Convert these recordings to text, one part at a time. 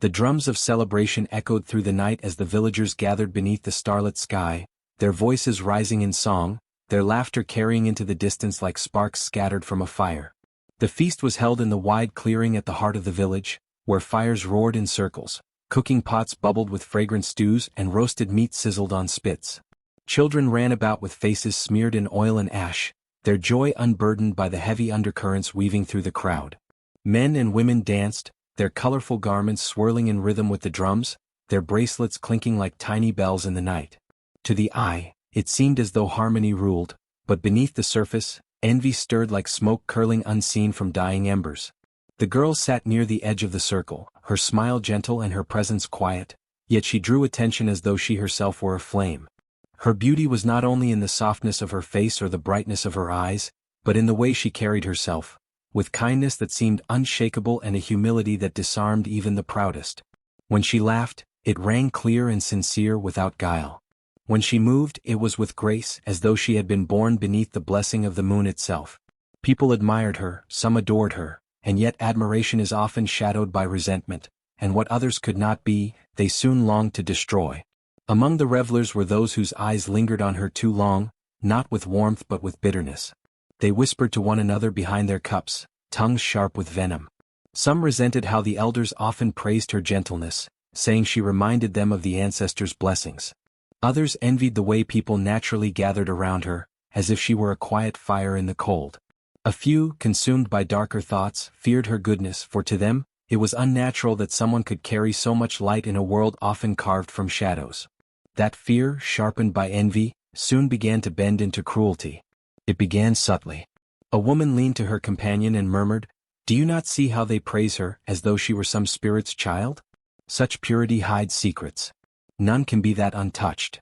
The drums of celebration echoed through the night as the villagers gathered beneath the starlit sky, their voices rising in song, their laughter carrying into the distance like sparks scattered from a fire. The feast was held in the wide clearing at the heart of the village, where fires roared in circles, cooking pots bubbled with fragrant stews and roasted meat sizzled on spits. Children ran about with faces smeared in oil and ash, their joy unburdened by the heavy undercurrents weaving through the crowd. Men and women danced, their colorful garments swirling in rhythm with the drums, their bracelets clinking like tiny bells in the night. To the eye, it seemed as though harmony ruled, but beneath the surface, envy stirred like smoke curling unseen from dying embers. The girl sat near the edge of the circle, her smile gentle and her presence quiet, yet she drew attention as though she herself were a flame. Her beauty was not only in the softness of her face or the brightness of her eyes, but in the way she carried herself, with kindness that seemed unshakable and a humility that disarmed even the proudest. When she laughed, it rang clear and sincere without guile. When she moved, it was with grace, as though she had been born beneath the blessing of the moon itself. People admired her, some adored her, and yet admiration is often shadowed by resentment, and what others could not be, they soon longed to destroy. Among the revelers were those whose eyes lingered on her too long, not with warmth but with bitterness. They whispered to one another behind their cups, tongues sharp with venom. Some resented how the elders often praised her gentleness, saying she reminded them of the ancestors' blessings. Others envied the way people naturally gathered around her, as if she were a quiet fire in the cold. A few, consumed by darker thoughts, feared her goodness, for to them, it was unnatural that someone could carry so much light in a world often carved from shadows. That fear, sharpened by envy, soon began to bend into cruelty. It began subtly. A woman leaned to her companion and murmured, "Do you not see how they praise her, as though she were some spirit's child? Such purity hides secrets. None can be that untouched."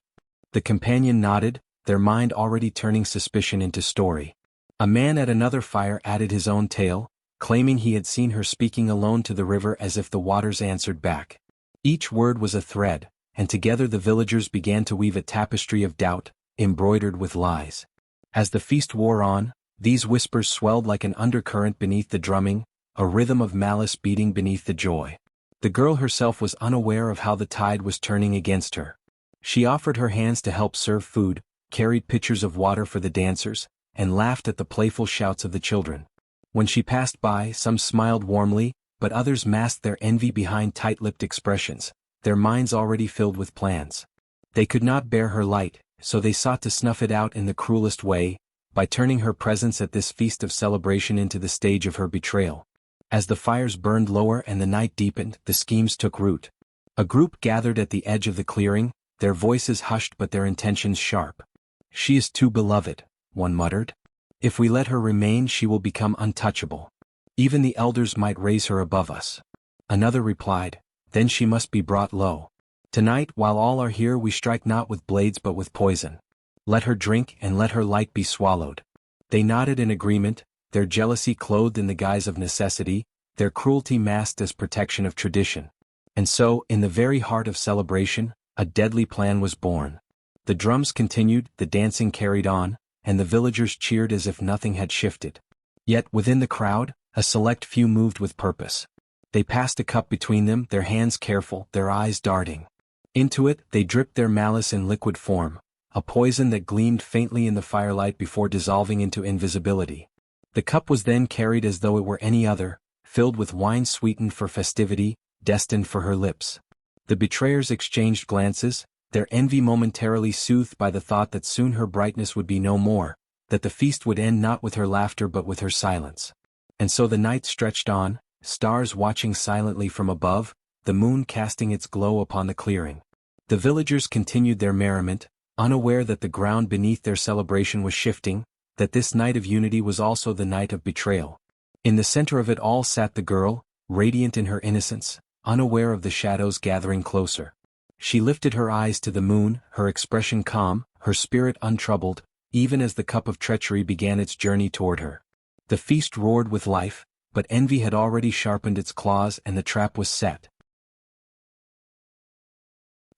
The companion nodded, their mind already turning suspicion into story. A man at another fire added his own tale, claiming he had seen her speaking alone to the river as if the waters answered back. Each word was a thread, and together the villagers began to weave a tapestry of doubt, embroidered with lies. As the feast wore on, these whispers swelled like an undercurrent beneath the drumming, a rhythm of malice beating beneath the joy. The girl herself was unaware of how the tide was turning against her. She offered her hands to help serve food, carried pitchers of water for the dancers, and laughed at the playful shouts of the children. When she passed by, some smiled warmly, but others masked their envy behind tight-lipped expressions, their minds already filled with plans. They could not bear her light, so they sought to snuff it out in the cruelest way, by turning her presence at this feast of celebration into the stage of her betrayal. As the fires burned lower and the night deepened, the schemes took root. A group gathered at the edge of the clearing, their voices hushed but their intentions sharp. "She is too beloved," one muttered. "If we let her remain, she will become untouchable. Even the elders might raise her above us." Another replied, "Then she must be brought low. Tonight, while all are here, we strike not with blades but with poison. Let her drink and let her light be swallowed." They nodded in agreement, their jealousy clothed in the guise of necessity, their cruelty masked as protection of tradition. And so, in the very heart of celebration, a deadly plan was born. The drums continued, the dancing carried on, and the villagers cheered as if nothing had shifted. Yet, within the crowd, a select few moved with purpose. They passed a cup between them, their hands careful, their eyes darting. Into it, they dripped their malice in liquid form, a poison that gleamed faintly in the firelight before dissolving into invisibility. The cup was then carried as though it were any other, filled with wine sweetened for festivity, destined for her lips. The betrayers exchanged glances, their envy momentarily soothed by the thought that soon her brightness would be no more, that the feast would end not with her laughter but with her silence. And so the night stretched on, stars watching silently from above, the moon casting its glow upon the clearing. The villagers continued their merriment, unaware that the ground beneath their celebration was shifting, that this night of unity was also the night of betrayal. In the center of it all sat the girl, radiant in her innocence, unaware of the shadows gathering closer. She lifted her eyes to the moon, her expression calm, her spirit untroubled, even as the cup of treachery began its journey toward her. The feast roared with life, but envy had already sharpened its claws and the trap was set.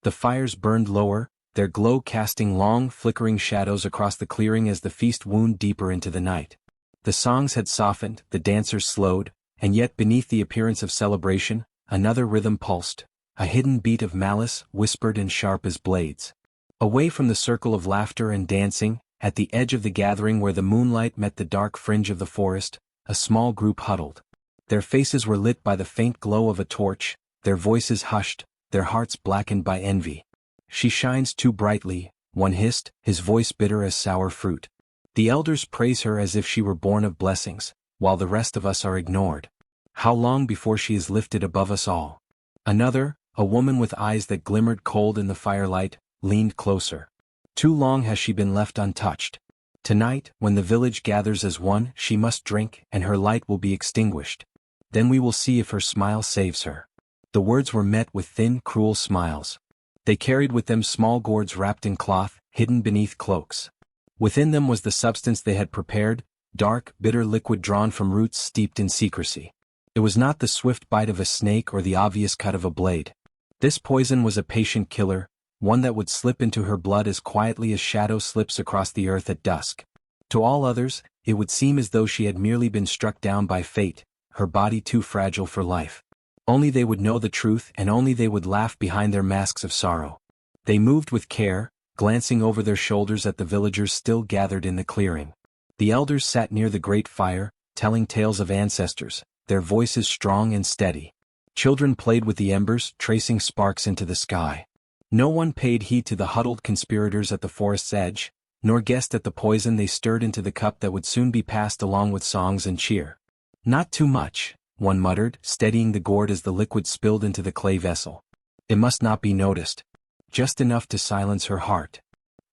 The fires burned lower, their glow casting long, flickering shadows across the clearing as the feast wound deeper into the night. The songs had softened, the dancers slowed, and yet beneath the appearance of celebration, another rhythm pulsed, a hidden beat of malice whispered and sharp as blades. Away from the circle of laughter and dancing, at the edge of the gathering where the moonlight met the dark fringe of the forest, a small group huddled. Their faces were lit by the faint glow of a torch, their voices hushed, their hearts blackened by envy. "She shines too brightly," one hissed, his voice bitter as sour fruit. "The elders praise her as if she were born of blessings, while the rest of us are ignored. How long before she is lifted above us all?" Another, a woman with eyes that glimmered cold in the firelight, leaned closer. "Too long has she been left untouched. Tonight, when the village gathers as one, she must drink, and her light will be extinguished. Then we will see if her smile saves her." The words were met with thin, cruel smiles. They carried with them small gourds wrapped in cloth, hidden beneath cloaks. Within them was the substance they had prepared, dark, bitter liquid drawn from roots steeped in secrecy. It was not the swift bite of a snake or the obvious cut of a blade. This poison was a patient killer, one that would slip into her blood as quietly as shadow slips across the earth at dusk. To all others, it would seem as though she had merely been struck down by fate, her body too fragile for life. Only they would know the truth, and only they would laugh behind their masks of sorrow. They moved with care, glancing over their shoulders at the villagers still gathered in the clearing. The elders sat near the great fire, telling tales of ancestors, their voices strong and steady. Children played with the embers, tracing sparks into the sky. No one paid heed to the huddled conspirators at the forest's edge, nor guessed at the poison they stirred into the cup that would soon be passed along with songs and cheer. "Not too much," one muttered, steadying the gourd as the liquid spilled into the clay vessel. "It must not be noticed. Just enough to silence her heart."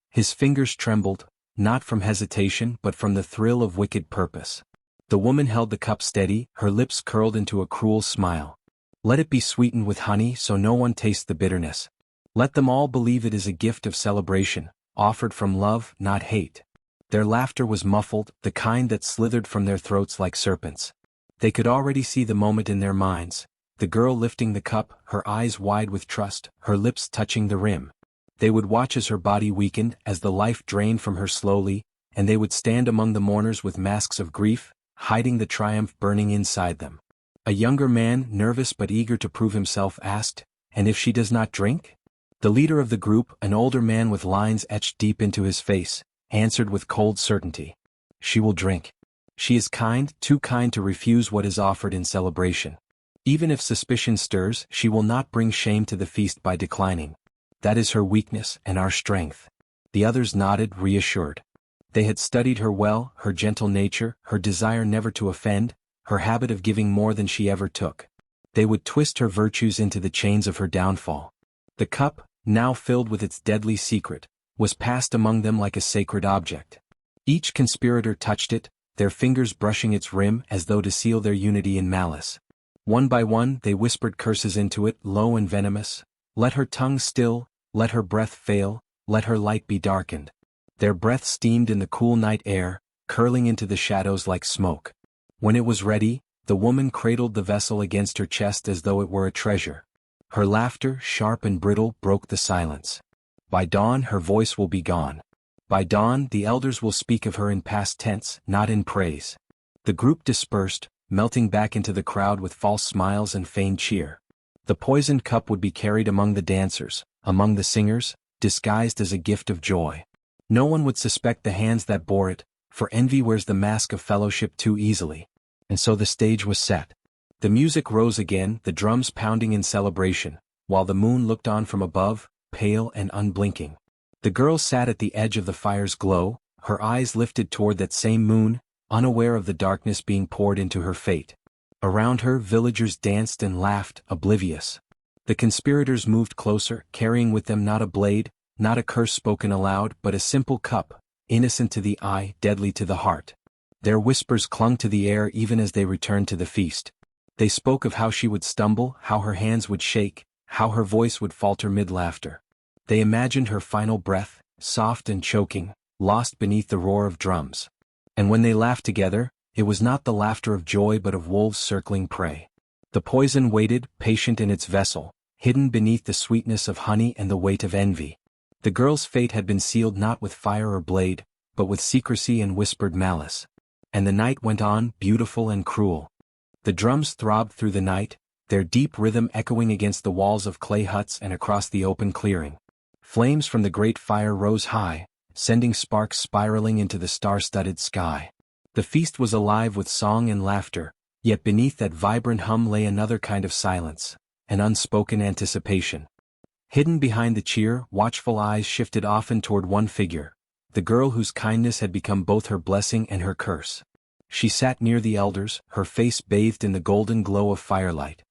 His fingers trembled, not from hesitation but from the thrill of wicked purpose. The woman held the cup steady, her lips curled into a cruel smile. "Let it be sweetened with honey so no one tastes the bitterness. Let them all believe it is a gift of celebration, offered from love, not hate." Their laughter was muffled, the kind that slithered from their throats like serpents. They could already see the moment in their minds, the girl lifting the cup, her eyes wide with trust, her lips touching the rim. They would watch as her body weakened, as the life drained from her slowly, and they would stand among the mourners with masks of grief, hiding the triumph burning inside them. A younger man, nervous but eager to prove himself, asked, "And if she does not drink?" The leader of the group, an older man with lines etched deep into his face, answered with cold certainty, "She will drink. She is kind, too kind to refuse what is offered in celebration. Even if suspicion stirs, she will not bring shame to the feast by declining. That is her weakness and our strength." The others nodded, reassured. They had studied her well, her gentle nature, her desire never to offend, her habit of giving more than she ever took. They would twist her virtues into the chains of her downfall. The cup, now filled with its deadly secret, was passed among them like a sacred object. Each conspirator touched it, their fingers brushing its rim as though to seal their unity in malice. One by one they whispered curses into it, low and venomous. Let her tongue still, let her breath fail, let her light be darkened. Their breath steamed in the cool night air, curling into the shadows like smoke. When it was ready, the woman cradled the vessel against her chest as though it were a treasure. Her laughter, sharp and brittle, broke the silence. By dawn her voice will be gone. By dawn the elders will speak of her in past tense, not in praise. The group dispersed, melting back into the crowd with false smiles and feigned cheer. The poisoned cup would be carried among the dancers, among the singers, disguised as a gift of joy. No one would suspect the hands that bore it, for envy wears the mask of fellowship too easily. And so the stage was set. The music rose again, the drums pounding in celebration, while the moon looked on from above, pale and unblinking. The girl sat at the edge of the fire's glow, her eyes lifted toward that same moon, unaware of the darkness being poured into her fate. Around her villagers danced and laughed, oblivious. The conspirators moved closer, carrying with them not a blade, not a curse spoken aloud, but a simple cup, innocent to the eye, deadly to the heart. Their whispers clung to the air even as they returned to the feast. They spoke of how she would stumble, how her hands would shake, how her voice would falter mid-laughter. They imagined her final breath, soft and choking, lost beneath the roar of drums. And when they laughed together, it was not the laughter of joy but of wolves circling prey. The poison waited, patient in its vessel, hidden beneath the sweetness of honey and the weight of envy. The girl's fate had been sealed not with fire or blade, but with secrecy and whispered malice. And the night went on, beautiful and cruel. The drums throbbed through the night, their deep rhythm echoing against the walls of clay huts and across the open clearing. Flames from the great fire rose high, sending sparks spiraling into the star-studded sky. The feast was alive with song and laughter, yet beneath that vibrant hum lay another kind of silence, an unspoken anticipation. Hidden behind the cheer, watchful eyes shifted often toward one figure, the girl whose kindness had become both her blessing and her curse. She sat near the elders, her face bathed in the golden glow of firelight.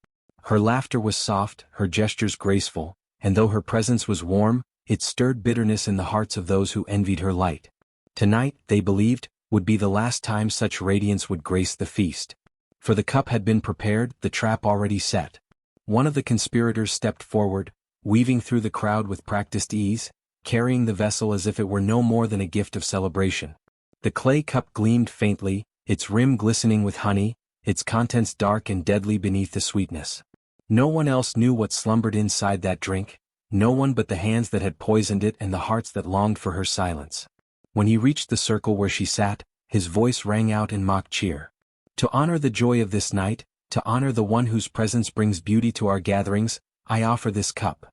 Her laughter was soft, her gestures graceful, and though her presence was warm, it stirred bitterness in the hearts of those who envied her light. Tonight, they believed, would be the last time such radiance would grace the feast. For the cup had been prepared, the trap already set. One of the conspirators stepped forward, weaving through the crowd with practiced ease, carrying the vessel as if it were no more than a gift of celebration. The clay cup gleamed faintly, its rim glistening with honey, its contents dark and deadly beneath the sweetness. No one else knew what slumbered inside that drink, no one but the hands that had poisoned it and the hearts that longed for her silence. When he reached the circle where she sat, his voice rang out in mock cheer. To honor the joy of this night, to honor the one whose presence brings beauty to our gatherings, I offer this cup.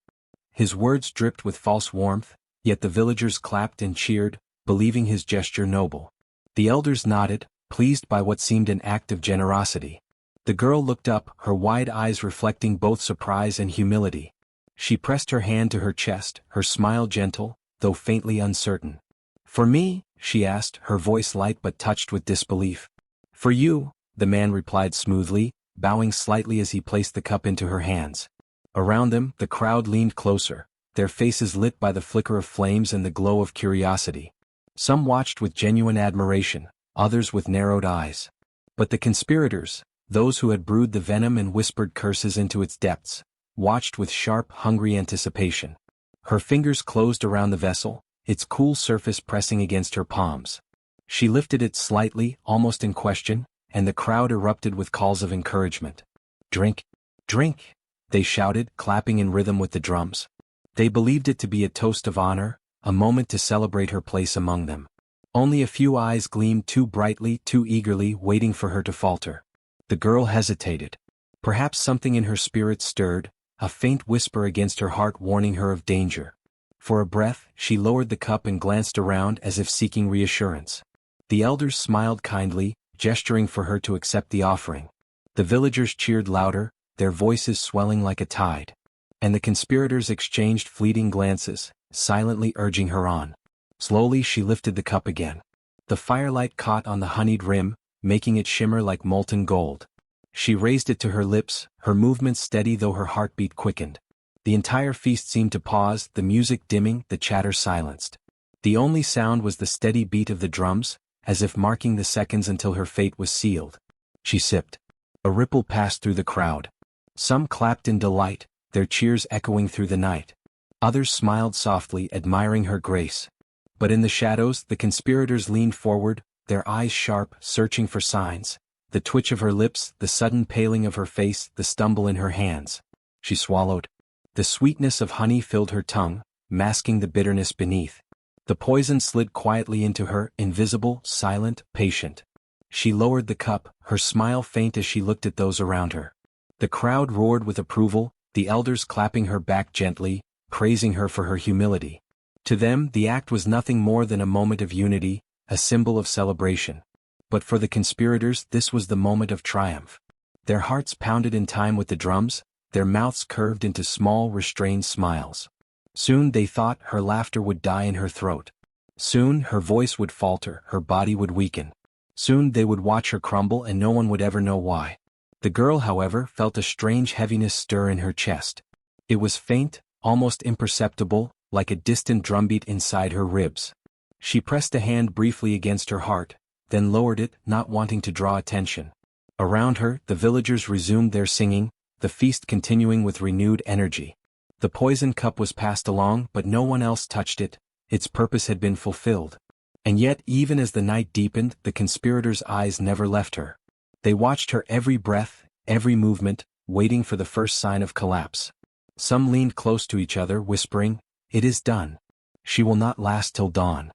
His words dripped with false warmth, yet the villagers clapped and cheered, believing his gesture noble. The elders nodded, pleased by what seemed an act of generosity. The girl looked up, her wide eyes reflecting both surprise and humility. She pressed her hand to her chest, her smile gentle, though faintly uncertain. "For me?" she asked, her voice light but touched with disbelief. "For you," the man replied smoothly, bowing slightly as he placed the cup into her hands. Around them, the crowd leaned closer, their faces lit by the flicker of flames and the glow of curiosity. Some watched with genuine admiration, others with narrowed eyes. But the conspirators, those who had brewed the venom and whispered curses into its depths, watched with sharp, hungry anticipation. Her fingers closed around the vessel, its cool surface pressing against her palms. She lifted it slightly, almost in question, and the crowd erupted with calls of encouragement. "Drink! Drink!" they shouted, clapping in rhythm with the drums. They believed it to be a toast of honor, a moment to celebrate her place among them. Only a few eyes gleamed too brightly, too eagerly, waiting for her to falter. The girl hesitated. Perhaps something in her spirit stirred, a faint whisper against her heart warning her of danger. For a breath, she lowered the cup and glanced around as if seeking reassurance. The elders smiled kindly, gesturing for her to accept the offering. The villagers cheered louder, their voices swelling like a tide. And the conspirators exchanged fleeting glances, silently urging her on. Slowly she lifted the cup again. The firelight caught on the honeyed rim, making it shimmer like molten gold. She raised it to her lips, her movements steady though her heartbeat quickened. The entire feast seemed to pause, the music dimming, the chatter silenced. The only sound was the steady beat of the drums, as if marking the seconds until her fate was sealed. She sipped. A ripple passed through the crowd. Some clapped in delight, their cheers echoing through the night. Others smiled softly, admiring her grace. But in the shadows, the conspirators leaned forward, their eyes sharp, searching for signs. The twitch of her lips, the sudden paling of her face, the stumble in her hands. She swallowed. The sweetness of honey filled her tongue, masking the bitterness beneath. The poison slid quietly into her, invisible, silent, patient. She lowered the cup, her smile faint as she looked at those around her. The crowd roared with approval, the elders clapping her back gently, praising her for her humility. To them, the act was nothing more than a moment of unity, a symbol of celebration. But for the conspirators, this was the moment of triumph. Their hearts pounded in time with the drums, their mouths curved into small, restrained smiles. Soon, they thought, her laughter would die in her throat. Soon, her voice would falter, her body would weaken. Soon, they would watch her crumble and no one would ever know why. The girl, however, felt a strange heaviness stir in her chest. It was faint, almost imperceptible, like a distant drumbeat inside her ribs. She pressed a hand briefly against her heart, then lowered it, not wanting to draw attention. Around her, the villagers resumed their singing, the feast continuing with renewed energy. The poison cup was passed along, but no one else touched it. Its purpose had been fulfilled. And yet, even as the night deepened, the conspirators' eyes never left her. They watched her every breath, every movement, waiting for the first sign of collapse. Some leaned close to each other, whispering, "It is done. She will not last till dawn."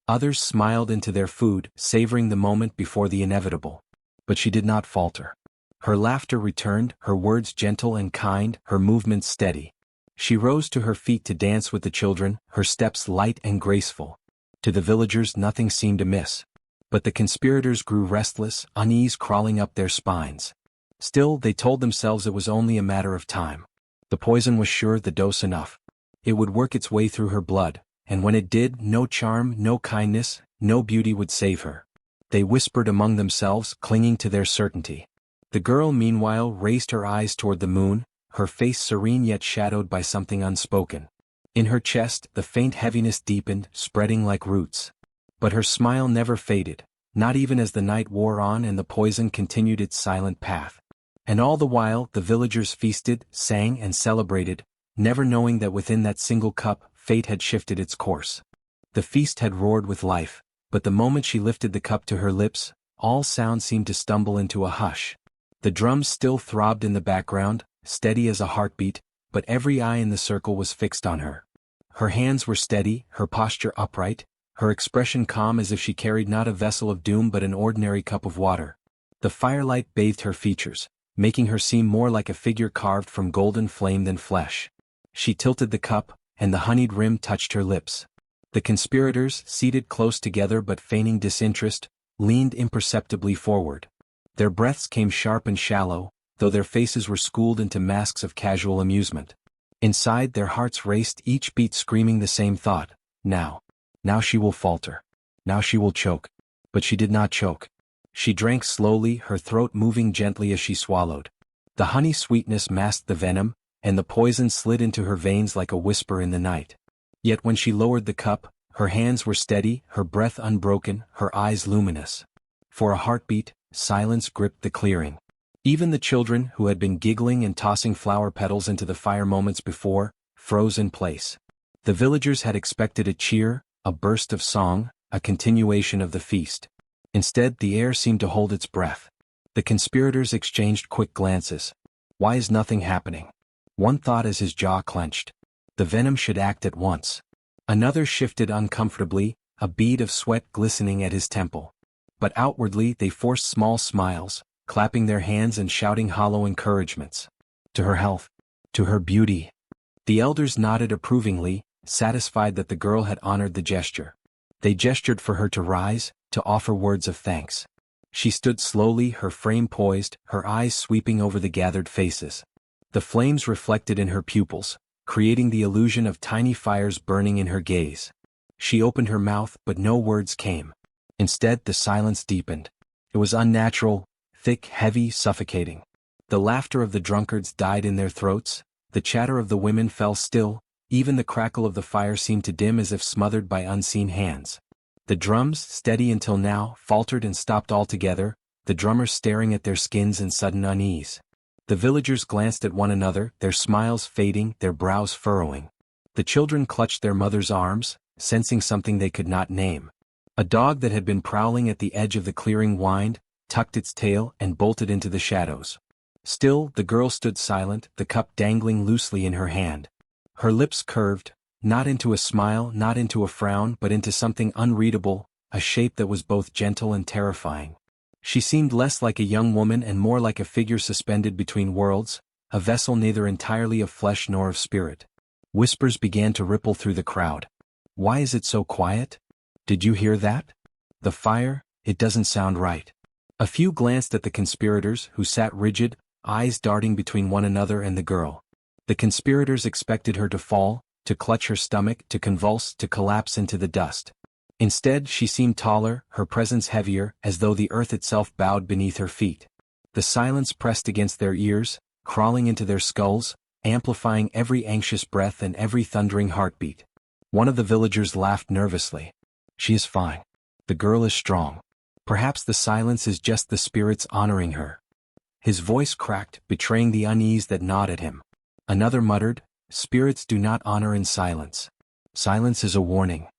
Others smiled into their food, savoring the moment before the inevitable. But she did not falter. Her laughter returned, her words gentle and kind, her movements steady. She rose to her feet to dance with the children, her steps light and graceful. To the villagers nothing seemed amiss. But the conspirators grew restless, unease crawling up their spines. Still, they told themselves it was only a matter of time. The poison was sure, the dose enough. It would work its way through her blood, and when it did, no charm, no kindness, no beauty would save her. They whispered among themselves, clinging to their certainty. The girl meanwhile raised her eyes toward the moon, her face serene yet shadowed by something unspoken. In her chest, the faint heaviness deepened, spreading like roots. But her smile never faded, not even as the night wore on and the poison continued its silent path. And all the while, the villagers feasted, sang and celebrated, never knowing that within that single cup, fate had shifted its course. The feast had roared with life, but the moment she lifted the cup to her lips, all sound seemed to stumble into a hush. The drums still throbbed in the background, steady as a heartbeat, but every eye in the circle was fixed on her. Her hands were steady, her posture upright, her expression calm as if she carried not a vessel of doom but an ordinary cup of water. The firelight bathed her features, making her seem more like a figure carved from golden flame than flesh. She tilted the cup, and the honeyed rim touched her lips. The conspirators, seated close together but feigning disinterest, leaned imperceptibly forward. Their breaths came sharp and shallow, though their faces were schooled into masks of casual amusement. Inside, their hearts raced, each beat screaming the same thought: now. Now she will falter. Now she will choke. But she did not choke. She drank slowly, her throat moving gently as she swallowed. The honey sweetness masked the venom, and the poison slid into her veins like a whisper in the night. Yet when she lowered the cup, her hands were steady, her breath unbroken, her eyes luminous. For a heartbeat, silence gripped the clearing. Even the children, who had been giggling and tossing flower petals into the fire moments before, froze in place. The villagers had expected a cheer, a burst of song, a continuation of the feast. Instead, the air seemed to hold its breath. The conspirators exchanged quick glances. Why is nothing happening? One thought as his jaw clenched. The venom should act at once. Another shifted uncomfortably, a bead of sweat glistening at his temple. But outwardly they forced small smiles, clapping their hands and shouting hollow encouragements. To her health. To her beauty. The elders nodded approvingly, satisfied that the girl had honored the gesture. They gestured for her to rise, to offer words of thanks. She stood slowly, her frame poised, her eyes sweeping over the gathered faces. The flames reflected in her pupils, creating the illusion of tiny fires burning in her gaze. She opened her mouth, but no words came. Instead, the silence deepened. It was unnatural, thick, heavy, suffocating. The laughter of the drunkards died in their throats, the chatter of the women fell still, even the crackle of the fire seemed to dim as if smothered by unseen hands. The drums, steady until now, faltered and stopped altogether, the drummers staring at their skins in sudden unease. The villagers glanced at one another, their smiles fading, their brows furrowing. The children clutched their mother's arms, sensing something they could not name. A dog that had been prowling at the edge of the clearing whined, tucked its tail, and bolted into the shadows. Still, the girl stood silent, the cup dangling loosely in her hand. Her lips curved, not into a smile, not into a frown, but into something unreadable, a shape that was both gentle and terrifying. She seemed less like a young woman and more like a figure suspended between worlds, a vessel neither entirely of flesh nor of spirit. Whispers began to ripple through the crowd. Why is it so quiet? Did you hear that? The fire? It doesn't sound right. A few glanced at the conspirators, who sat rigid, eyes darting between one another and the girl. The conspirators expected her to fall, to clutch her stomach, to convulse, to collapse into the dust. Instead, she seemed taller, her presence heavier, as though the earth itself bowed beneath her feet. The silence pressed against their ears, crawling into their skulls, amplifying every anxious breath and every thundering heartbeat. One of the villagers laughed nervously. She is fine. The girl is strong. Perhaps the silence is just the spirits honoring her. His voice cracked, betraying the unease that gnawed at him. Another muttered, spirits do not honor in silence. Silence is a warning.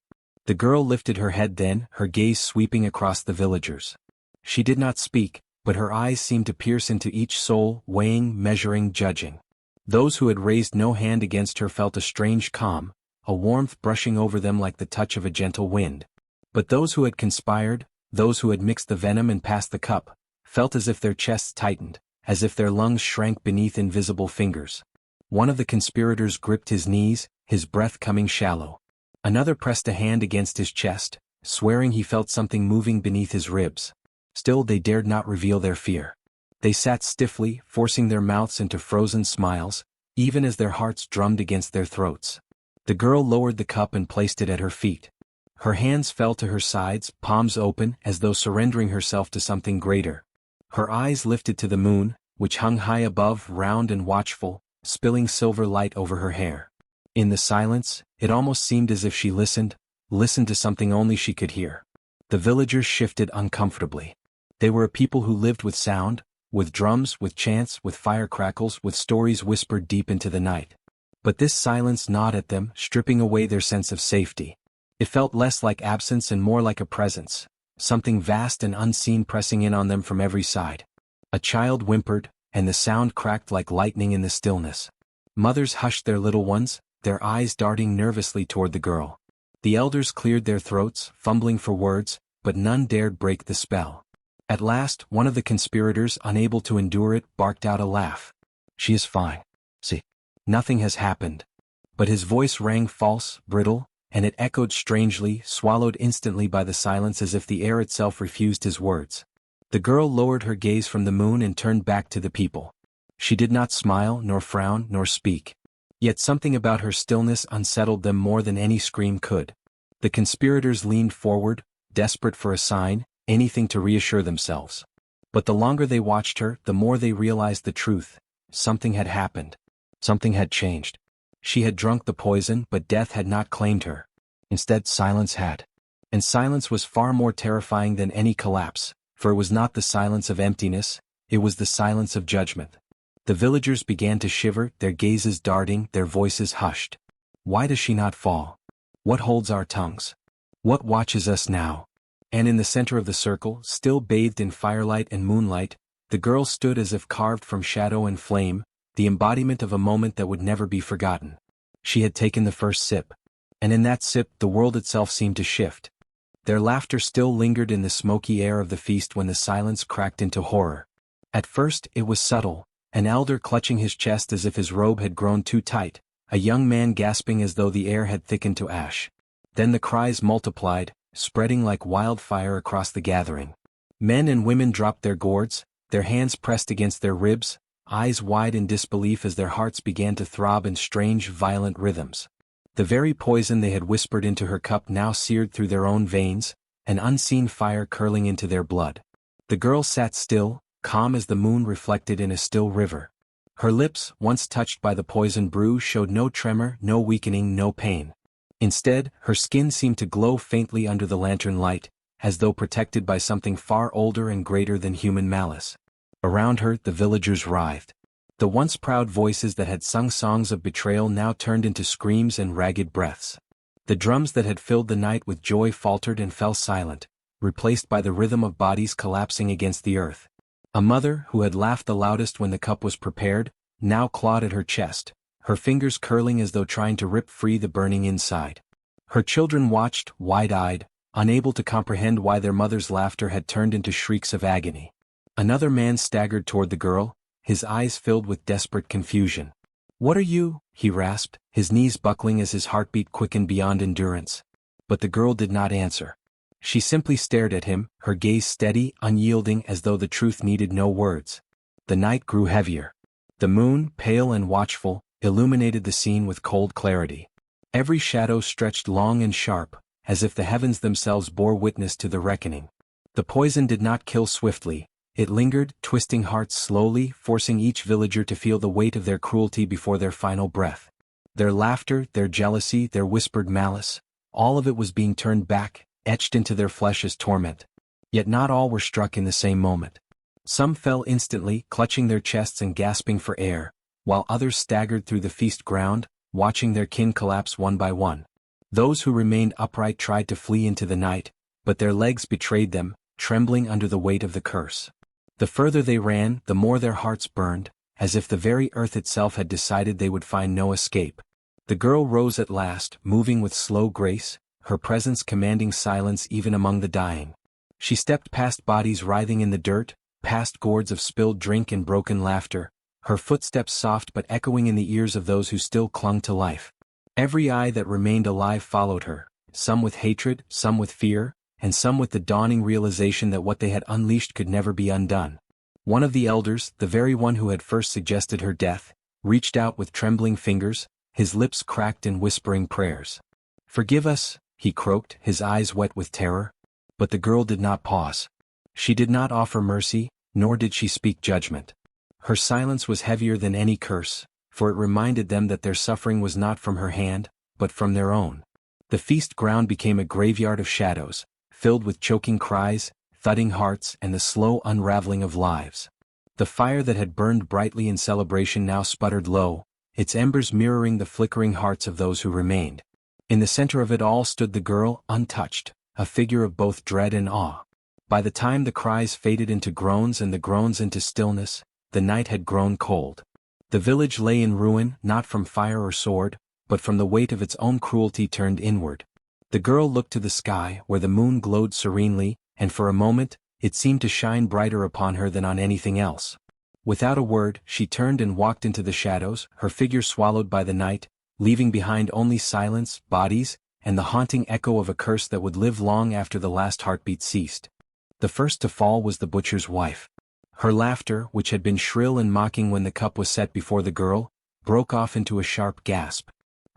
The girl lifted her head then, her gaze sweeping across the villagers. She did not speak, but her eyes seemed to pierce into each soul, weighing, measuring, judging. Those who had raised no hand against her felt a strange calm, a warmth brushing over them like the touch of a gentle wind. But those who had conspired, those who had mixed the venom and passed the cup, felt as if their chests tightened, as if their lungs shrank beneath invisible fingers. One of the conspirators gripped his knees, his breath coming shallow. Another pressed a hand against his chest, swearing he felt something moving beneath his ribs. Still they dared not reveal their fear. They sat stiffly, forcing their mouths into frozen smiles, even as their hearts drummed against their throats. The girl lowered the cup and placed it at her feet. Her hands fell to her sides, palms open, as though surrendering herself to something greater. Her eyes lifted to the moon, which hung high above, round and watchful, spilling silver light over her hair. In the silence, it almost seemed as if she listened to something only she could hear. The villagers shifted uncomfortably. They were a people who lived with sound, with drums, with chants, with fire crackles, with stories whispered deep into the night. But this silence gnawed at them, stripping away their sense of safety. It felt less like absence and more like a presence, something vast and unseen pressing in on them from every side. A child whimpered, and the sound cracked like lightning in the stillness. Mothers hushed their little ones, their eyes darting nervously toward the girl. The elders cleared their throats, fumbling for words, but none dared break the spell. At last, one of the conspirators, unable to endure it, barked out a laugh. "She is fine. See, nothing has happened." But his voice rang false, brittle, and it echoed strangely, swallowed instantly by the silence as if the air itself refused his words. The girl lowered her gaze from the moon and turned back to the people. She did not smile, nor frown, nor speak. Yet something about her stillness unsettled them more than any scream could. The conspirators leaned forward, desperate for a sign, anything to reassure themselves. But the longer they watched her, the more they realized the truth. Something had happened. Something had changed. She had drunk the poison, but death had not claimed her. Instead, silence had. And silence was far more terrifying than any collapse, for it was not the silence of emptiness, it was the silence of judgment. The villagers began to shiver, their gazes darting, their voices hushed. Why does she not fall? What holds our tongues? What watches us now? And in the center of the circle, still bathed in firelight and moonlight, the girl stood as if carved from shadow and flame, the embodiment of a moment that would never be forgotten. She had taken the first sip. And in that sip, the world itself seemed to shift. Their laughter still lingered in the smoky air of the feast when the silence cracked into horror. At first, it was subtle, an elder clutching his chest as if his robe had grown too tight, a young man gasping as though the air had thickened to ash. Then the cries multiplied, spreading like wildfire across the gathering. Men and women dropped their gourds, their hands pressed against their ribs, eyes wide in disbelief as their hearts began to throb in strange, violent rhythms. The very poison they had whispered into her cup now seared through their own veins, an unseen fire curling into their blood. The girl sat still, calm as the moon reflected in a still river. Her lips, once touched by the poison brew, showed no tremor, no weakening, no pain. Instead, her skin seemed to glow faintly under the lantern light, as though protected by something far older and greater than human malice. Around her, the villagers writhed. The once proud voices that had sung songs of betrayal now turned into screams and ragged breaths. The drums that had filled the night with joy faltered and fell silent, replaced by the rhythm of bodies collapsing against the earth. A mother, who had laughed the loudest when the cup was prepared, now clawed at her chest, her fingers curling as though trying to rip free the burning inside. Her children watched, wide-eyed, unable to comprehend why their mother's laughter had turned into shrieks of agony. Another man staggered toward the girl, his eyes filled with desperate confusion. "What are you?" he rasped, his knees buckling as his heartbeat quickened beyond endurance. But the girl did not answer. She simply stared at him, her gaze steady, unyielding as though the truth needed no words. The night grew heavier. The moon, pale and watchful, illuminated the scene with cold clarity. Every shadow stretched long and sharp, as if the heavens themselves bore witness to the reckoning. The poison did not kill swiftly. It lingered, twisting hearts slowly, forcing each villager to feel the weight of their cruelty before their final breath. Their laughter, their jealousy, their whispered malice, all of it was being turned back, etched into their flesh as torment. Yet not all were struck in the same moment. Some fell instantly, clutching their chests and gasping for air, while others staggered through the feast ground, watching their kin collapse one by one. Those who remained upright tried to flee into the night, but their legs betrayed them, trembling under the weight of the curse. The further they ran, the more their hearts burned, as if the very earth itself had decided they would find no escape. The girl rose at last, moving with slow grace, her presence commanding silence even among the dying. She stepped past bodies writhing in the dirt, past gourds of spilled drink and broken laughter, her footsteps soft but echoing in the ears of those who still clung to life. Every eye that remained alive followed her, some with hatred, some with fear, and some with the dawning realization that what they had unleashed could never be undone. One of the elders, the very one who had first suggested her death, reached out with trembling fingers, his lips cracked in whispering prayers. "Forgive us," he croaked, his eyes wet with terror. But the girl did not pause. She did not offer mercy, nor did she speak judgment. Her silence was heavier than any curse, for it reminded them that their suffering was not from her hand, but from their own. The feast ground became a graveyard of shadows, filled with choking cries, thudding hearts, and the slow unraveling of lives. The fire that had burned brightly in celebration now sputtered low, its embers mirroring the flickering hearts of those who remained. In the center of it all stood the girl, untouched, a figure of both dread and awe. By the time the cries faded into groans and the groans into stillness, the night had grown cold. The village lay in ruin, not from fire or sword, but from the weight of its own cruelty turned inward. The girl looked to the sky, where the moon glowed serenely, and for a moment, it seemed to shine brighter upon her than on anything else. Without a word, she turned and walked into the shadows, her figure swallowed by the night, leaving behind only silence, bodies, and the haunting echo of a curse that would live long after the last heartbeat ceased. The first to fall was the butcher's wife. Her laughter, which had been shrill and mocking when the cup was set before the girl, broke off into a sharp gasp.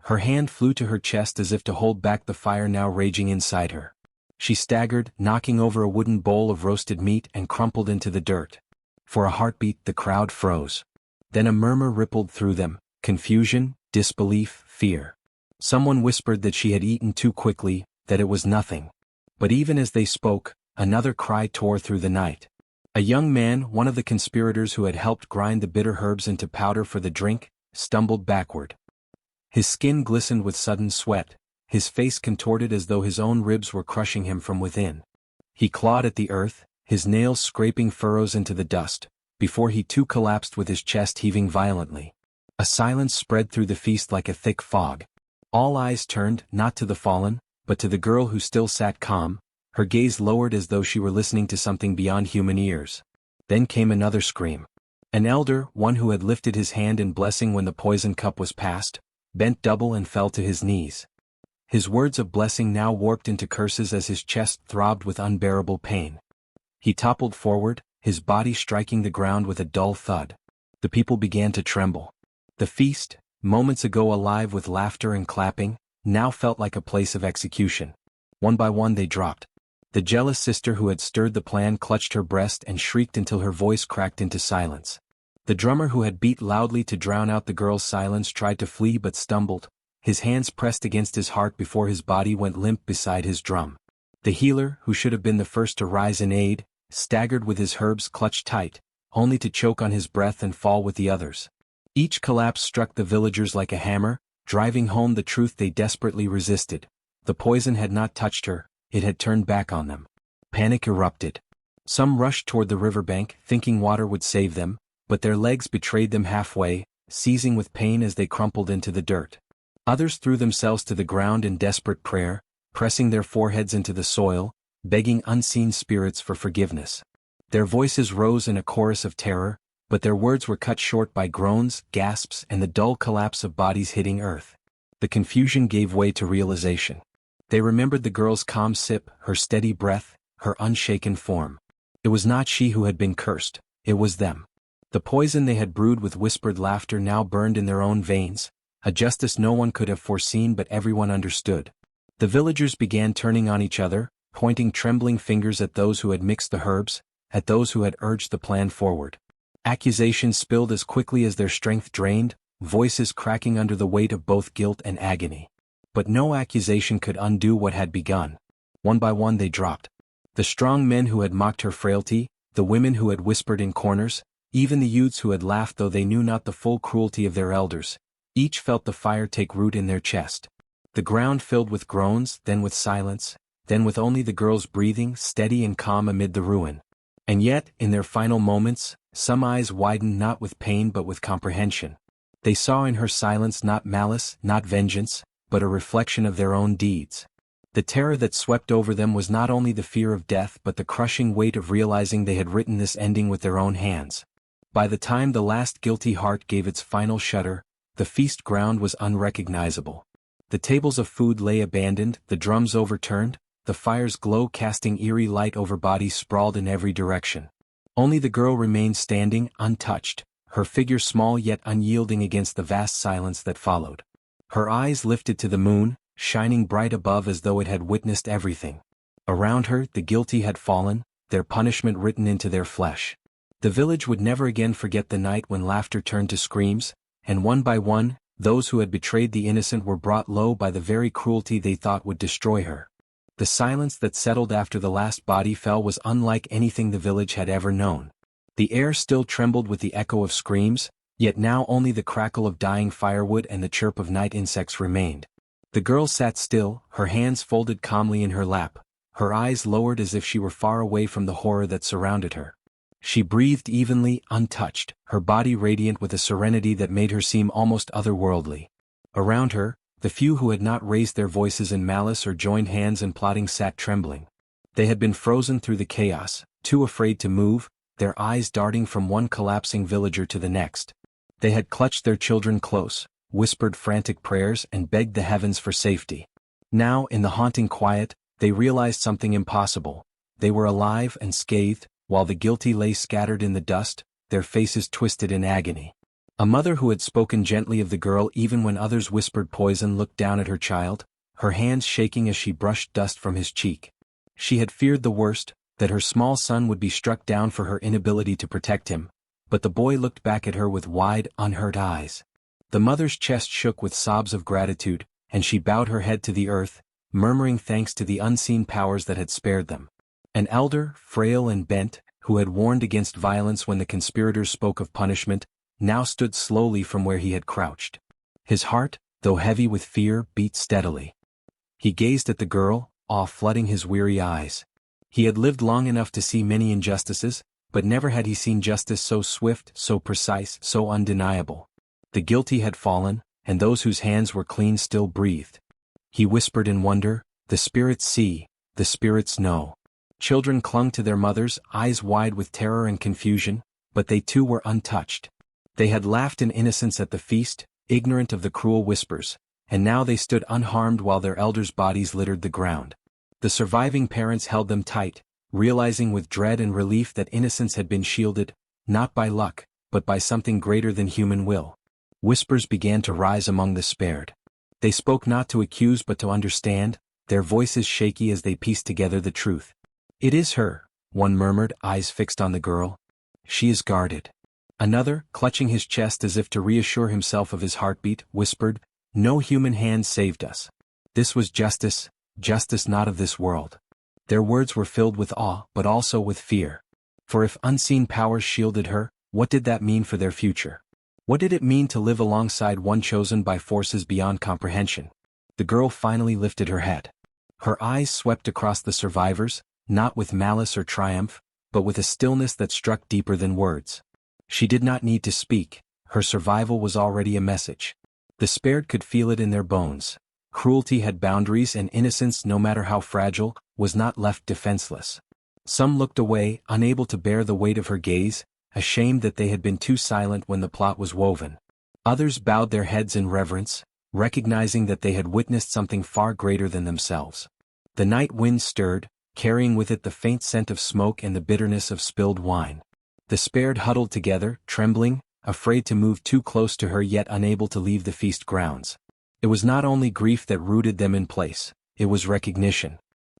Her hand flew to her chest as if to hold back the fire now raging inside her. She staggered, knocking over a wooden bowl of roasted meat and crumpled into the dirt. For a heartbeat the crowd froze. Then a murmur rippled through them, confusion, disbelief, fear. Someone whispered that she had eaten too quickly, that it was nothing. But even as they spoke, another cry tore through the night. A young man, one of the conspirators who had helped grind the bitter herbs into powder for the drink, stumbled backward. His skin glistened with sudden sweat, his face contorted as though his own ribs were crushing him from within. He clawed at the earth, his nails scraping furrows into the dust, before he too collapsed with his chest heaving violently. A silence spread through the feast like a thick fog. All eyes turned, not to the fallen, but to the girl who still sat calm, her gaze lowered as though she were listening to something beyond human ears. Then came another scream. An elder, one who had lifted his hand in blessing when the poison cup was passed, bent double and fell to his knees. His words of blessing now warped into curses as his chest throbbed with unbearable pain. He toppled forward, his body striking the ground with a dull thud. The people began to tremble. The feast, moments ago alive with laughter and clapping, now felt like a place of execution. One by one they dropped. The jealous sister who had stirred the plan clutched her breast and shrieked until her voice cracked into silence. The drummer who had beat loudly to drown out the girl's silence tried to flee but stumbled, his hands pressed against his heart before his body went limp beside his drum. The healer, who should have been the first to rise in aid, staggered with his herbs clutched tight, only to choke on his breath and fall with the others. Each collapse struck the villagers like a hammer, driving home the truth they desperately resisted. The poison had not touched her, it had turned back on them. Panic erupted. Some rushed toward the riverbank, thinking water would save them, but their legs betrayed them halfway, seizing with pain as they crumpled into the dirt. Others threw themselves to the ground in desperate prayer, pressing their foreheads into the soil, begging unseen spirits for forgiveness. Their voices rose in a chorus of terror, but their words were cut short by groans, gasps, and the dull collapse of bodies hitting earth. The confusion gave way to realization. They remembered the girl's calm sip, her steady breath, her unshaken form. It was not she who had been cursed, it was them. The poison they had brewed with whispered laughter now burned in their own veins, a justice no one could have foreseen but everyone understood. The villagers began turning on each other, pointing trembling fingers at those who had mixed the herbs, at those who had urged the plan forward. Accusations spilled as quickly as their strength drained, voices cracking under the weight of both guilt and agony. But no accusation could undo what had begun. One by one they dropped. The strong men who had mocked her frailty, the women who had whispered in corners, even the youths who had laughed though they knew not the full cruelty of their elders, each felt the fire take root in their chest. The ground filled with groans, then with silence, then with only the girl's breathing steady and calm amid the ruin. And yet, in their final moments, some eyes widened not with pain but with comprehension. They saw in her silence not malice, not vengeance, but a reflection of their own deeds. The terror that swept over them was not only the fear of death but the crushing weight of realizing they had written this ending with their own hands. By the time the last guilty heart gave its final shudder, the feast ground was unrecognizable. The tables of food lay abandoned, the drums overturned, the fire's glow casting eerie light over bodies sprawled in every direction. Only the girl remained standing, untouched, her figure small yet unyielding against the vast silence that followed. Her eyes lifted to the moon, shining bright above as though it had witnessed everything. Around her, the guilty had fallen, their punishment written into their flesh. The village would never again forget the night when laughter turned to screams, and one by one, those who had betrayed the innocent were brought low by the very cruelty they thought would destroy her. The silence that settled after the last body fell was unlike anything the village had ever known. The air still trembled with the echo of screams, yet now only the crackle of dying firewood and the chirp of night insects remained. The girl sat still, her hands folded calmly in her lap, her eyes lowered as if she were far away from the horror that surrounded her. She breathed evenly, untouched, her body radiant with a serenity that made her seem almost otherworldly. Around her, the few who had not raised their voices in malice or joined hands in plotting sat trembling. They had been frozen through the chaos, too afraid to move, their eyes darting from one collapsing villager to the next. They had clutched their children close, whispered frantic prayers and begged the heavens for safety. Now, in the haunting quiet, they realized something impossible. They were alive and scathed, while the guilty lay scattered in the dust, their faces twisted in agony. A mother who had spoken gently of the girl even when others whispered poison looked down at her child, her hands shaking as she brushed dust from his cheek. She had feared the worst, that her small son would be struck down for her inability to protect him, but the boy looked back at her with wide, unhurt eyes. The mother's chest shook with sobs of gratitude, and she bowed her head to the earth, murmuring thanks to the unseen powers that had spared them. An elder, frail and bent, who had warned against violence when the conspirators spoke of punishment, now stood slowly from where he had crouched. His heart, though heavy with fear, beat steadily. He gazed at the girl, awe flooding his weary eyes. He had lived long enough to see many injustices, but never had he seen justice so swift, so precise, so undeniable. The guilty had fallen, and those whose hands were clean still breathed. He whispered in wonder, "The spirits see, the spirits know." Children clung to their mothers, eyes wide with terror and confusion, but they too were untouched. They had laughed in innocence at the feast, ignorant of the cruel whispers, and now they stood unharmed while their elders' bodies littered the ground. The surviving parents held them tight, realizing with dread and relief that innocence had been shielded, not by luck, but by something greater than human will. Whispers began to rise among the spared. They spoke not to accuse but to understand, their voices shaky as they pieced together the truth. "It is her," one murmured, eyes fixed on the girl. "She is guarded." Another, clutching his chest as if to reassure himself of his heartbeat, whispered, "No human hand saved us. This was justice, justice not of this world." Their words were filled with awe but also with fear. For if unseen powers shielded her, what did that mean for their future? What did it mean to live alongside one chosen by forces beyond comprehension? The girl finally lifted her head. Her eyes swept across the survivors, not with malice or triumph, but with a stillness that struck deeper than words. She did not need to speak, her survival was already a message. The spared could feel it in their bones. Cruelty had boundaries and innocence, no matter how fragile, was not left defenseless. Some looked away, unable to bear the weight of her gaze, ashamed that they had been too silent when the plot was woven. Others bowed their heads in reverence, recognizing that they had witnessed something far greater than themselves. The night wind stirred, carrying with it the faint scent of smoke and the bitterness of spilled wine. The spared huddled together, trembling, afraid to move too close to her yet unable to leave the feast grounds. It was not only grief that rooted them in place, it was recognition.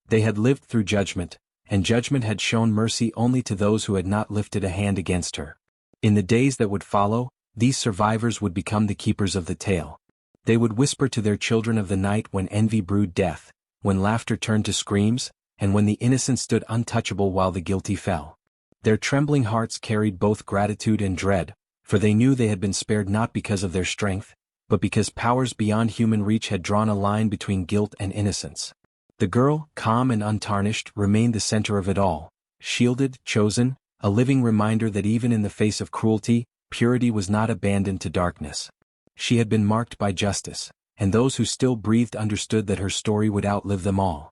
They had lived through judgment, and judgment had shown mercy only to those who had not lifted a hand against her. In the days that would follow, these survivors would become the keepers of the tale. They would whisper to their children of the night when envy brewed death, when laughter turned to screams, and when the innocent stood untouchable while the guilty fell. Their trembling hearts carried both gratitude and dread, for they knew they had been spared not because of their strength, but because powers beyond human reach had drawn a line between guilt and innocence. The girl, calm and untarnished, remained the center of it all, shielded, chosen, a living reminder that even in the face of cruelty, purity was not abandoned to darkness. She had been marked by justice, and those who still breathed understood that her story would outlive them all.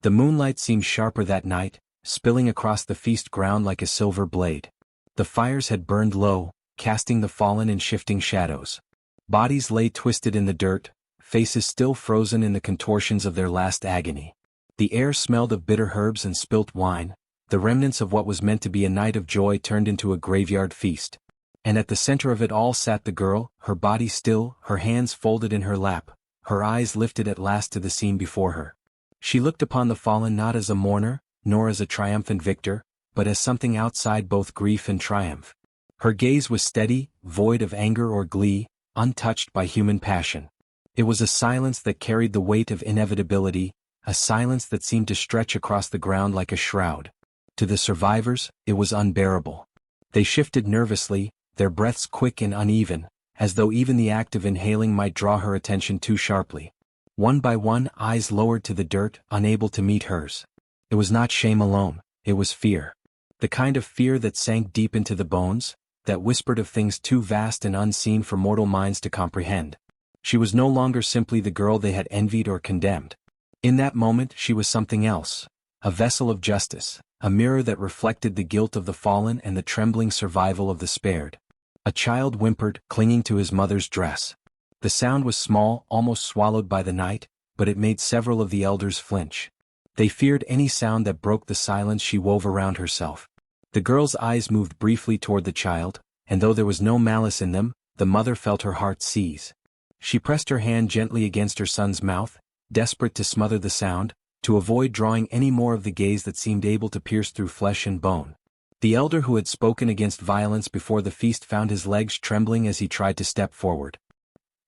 The moonlight seemed sharper that night, spilling across the feast ground like a silver blade. The fires had burned low, casting the fallen in shifting shadows. Bodies lay twisted in the dirt, faces still frozen in the contortions of their last agony. The air smelled of bitter herbs and spilt wine, the remnants of what was meant to be a night of joy turned into a graveyard feast. And at the center of it all sat the girl, her body still, her hands folded in her lap, her eyes lifted at last to the scene before her. She looked upon the fallen not as a mourner, nor as a triumphant victor, but as something outside both grief and triumph. Her gaze was steady, void of anger or glee, untouched by human passion. It was a silence that carried the weight of inevitability, a silence that seemed to stretch across the ground like a shroud. To the survivors, it was unbearable. They shifted nervously, their breaths quick and uneven, as though even the act of inhaling might draw her attention too sharply. One by one, eyes lowered to the dirt, unable to meet hers. It was not shame alone, it was fear. The kind of fear that sank deep into the bones, that whispered of things too vast and unseen for mortal minds to comprehend. She was no longer simply the girl they had envied or condemned. In that moment she was something else, a vessel of justice, a mirror that reflected the guilt of the fallen and the trembling survival of the spared. A child whimpered, clinging to his mother's dress. The sound was small, almost swallowed by the night, but it made several of the elders flinch. They feared any sound that broke the silence she wove around herself. The girl's eyes moved briefly toward the child, and though there was no malice in them, the mother felt her heart seize. She pressed her hand gently against her son's mouth, desperate to smother the sound, to avoid drawing any more of the gaze that seemed able to pierce through flesh and bone. The elder who had spoken against violence before the feast found his legs trembling as he tried to step forward.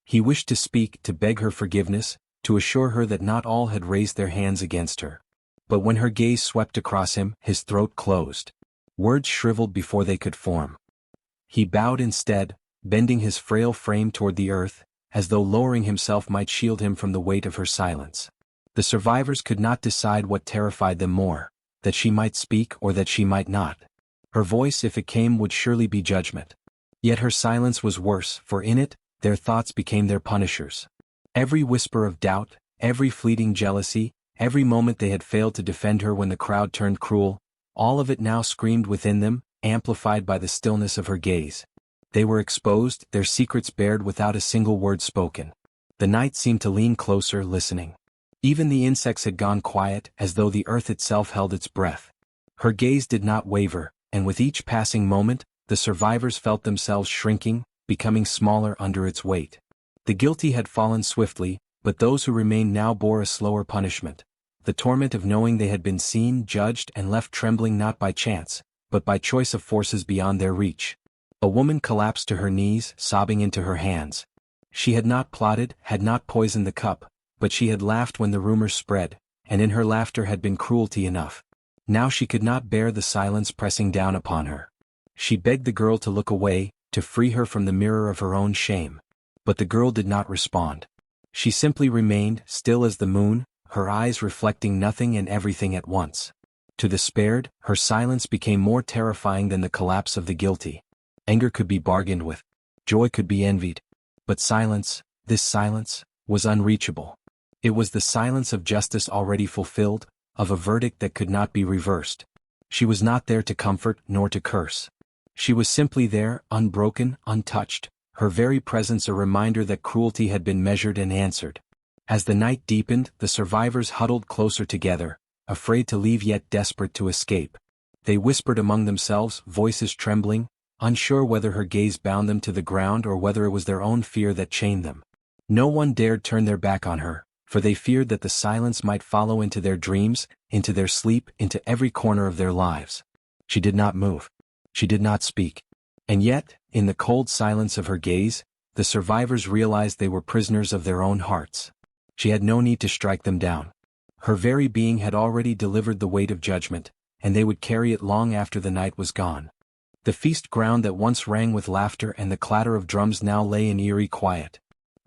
He wished to speak, to beg her forgiveness, to assure her that not all had raised their hands against her. But when her gaze swept across him, his throat closed. Words shriveled before they could form. He bowed instead, bending his frail frame toward the earth, as though lowering himself might shield him from the weight of her silence. The survivors could not decide what terrified them more, that she might speak or that she might not. Her voice, if it came, would surely be judgment. Yet her silence was worse, for in it, their thoughts became their punishers. Every whisper of doubt, every fleeting jealousy, every moment they had failed to defend her when the crowd turned cruel, all of it now screamed within them, amplified by the stillness of her gaze. They were exposed, their secrets bared without a single word spoken. The night seemed to lean closer, listening. Even the insects had gone quiet, as though the earth itself held its breath. Her gaze did not waver, and with each passing moment, the survivors felt themselves shrinking, becoming smaller under its weight. The guilty had fallen swiftly, but those who remained now bore a slower punishment. The torment of knowing they had been seen, judged, and left trembling not by chance, but by choice of forces beyond their reach. A woman collapsed to her knees, sobbing into her hands. She had not plotted, had not poisoned the cup, but she had laughed when the rumor spread, and in her laughter had been cruelty enough. Now she could not bear the silence pressing down upon her. She begged the girl to look away, to free her from the mirror of her own shame. But the girl did not respond. She simply remained, still as the moon, her eyes reflecting nothing and everything at once. To the spared, her silence became more terrifying than the collapse of the guilty. Anger could be bargained with. Joy could be envied. But silence, this silence, was unreachable. It was the silence of justice already fulfilled, of a verdict that could not be reversed. She was not there to comfort, nor to curse. She was simply there, unbroken, untouched, her very presence a reminder that cruelty had been measured and answered. As the night deepened, the survivors huddled closer together, afraid to leave yet desperate to escape. They whispered among themselves, voices trembling, unsure whether her gaze bound them to the ground or whether it was their own fear that chained them. No one dared turn their back on her, for they feared that the silence might follow into their dreams, into their sleep, into every corner of their lives. She did not move. She did not speak. And yet, in the cold silence of her gaze, the survivors realized they were prisoners of their own hearts. She had no need to strike them down. Her very being had already delivered the weight of judgment, and they would carry it long after the night was gone. The feast ground that once rang with laughter and the clatter of drums now lay in eerie quiet.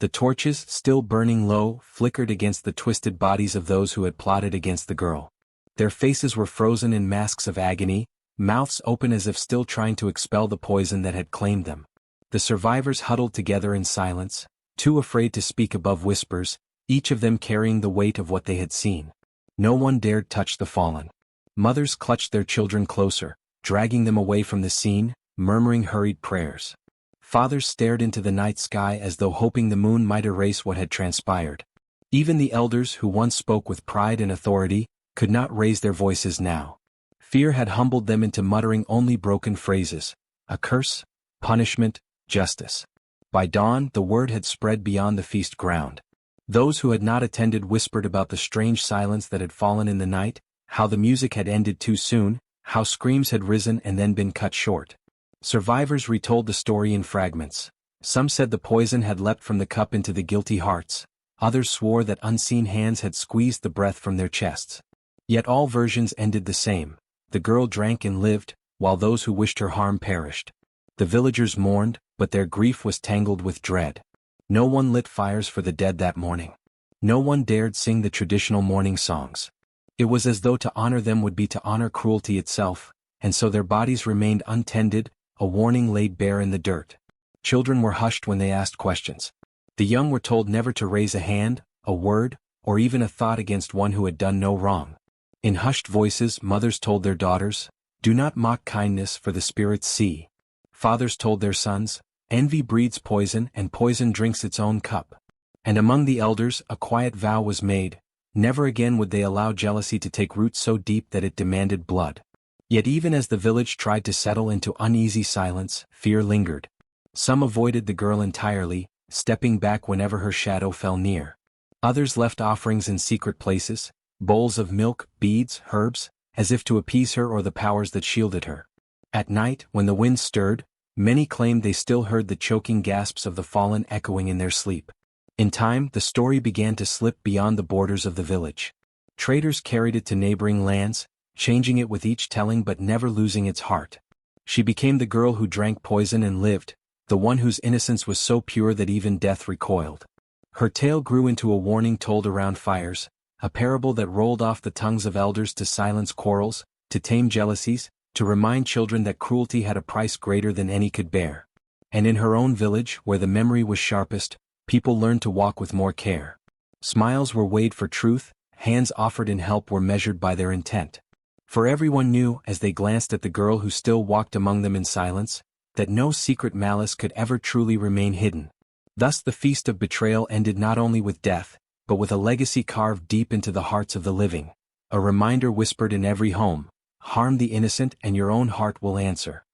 The torches, still burning low, flickered against the twisted bodies of those who had plotted against the girl. Their faces were frozen in masks of agony, mouths open as if still trying to expel the poison that had claimed them. The survivors huddled together in silence, too afraid to speak above whispers, each of them carrying the weight of what they had seen. No one dared touch the fallen. Mothers clutched their children closer, dragging them away from the scene, murmuring hurried prayers. Fathers stared into the night sky as though hoping the moon might erase what had transpired. Even the elders who once spoke with pride and authority could not raise their voices now. Fear had humbled them into muttering only broken phrases: a curse, punishment, justice. By dawn the word had spread beyond the feast ground. Those who had not attended whispered about the strange silence that had fallen in the night, how the music had ended too soon, how screams had risen and then been cut short. Survivors retold the story in fragments. Some said the poison had leapt from the cup into the guilty hearts. Others swore that unseen hands had squeezed the breath from their chests. Yet all versions ended the same. The girl drank and lived, while those who wished her harm perished. The villagers mourned, but their grief was tangled with dread. No one lit fires for the dead that morning. No one dared sing the traditional mourning songs. It was as though to honor them would be to honor cruelty itself, and so their bodies remained untended, a warning laid bare in the dirt. Children were hushed when they asked questions. The young were told never to raise a hand, a word, or even a thought against one who had done no wrong. In hushed voices mothers told their daughters, "Do not mock kindness, for the spirits see." Fathers told their sons, "Envy breeds poison and poison drinks its own cup." And among the elders a quiet vow was made: never again would they allow jealousy to take root so deep that it demanded blood. Yet even as the village tried to settle into uneasy silence, fear lingered. Some avoided the girl entirely, stepping back whenever her shadow fell near. Others left offerings in secret places, bowls of milk, beads, herbs, as if to appease her or the powers that shielded her. At night, when the wind stirred, many claimed they still heard the choking gasps of the fallen echoing in their sleep. In time, the story began to slip beyond the borders of the village. Traders carried it to neighboring lands, changing it with each telling but never losing its heart. She became the girl who drank poison and lived, the one whose innocence was so pure that even death recoiled. Her tale grew into a warning told around fires, a parable that rolled off the tongues of elders to silence quarrels, to tame jealousies, to remind children that cruelty had a price greater than any could bear. And in her own village, where the memory was sharpest, people learned to walk with more care. Smiles were weighed for truth, hands offered in help were measured by their intent. For everyone knew, as they glanced at the girl who still walked among them in silence, that no secret malice could ever truly remain hidden. Thus the feast of betrayal ended not only with death, but with a legacy carved deep into the hearts of the living. A reminder whispered in every home: harm the innocent and your own heart will answer.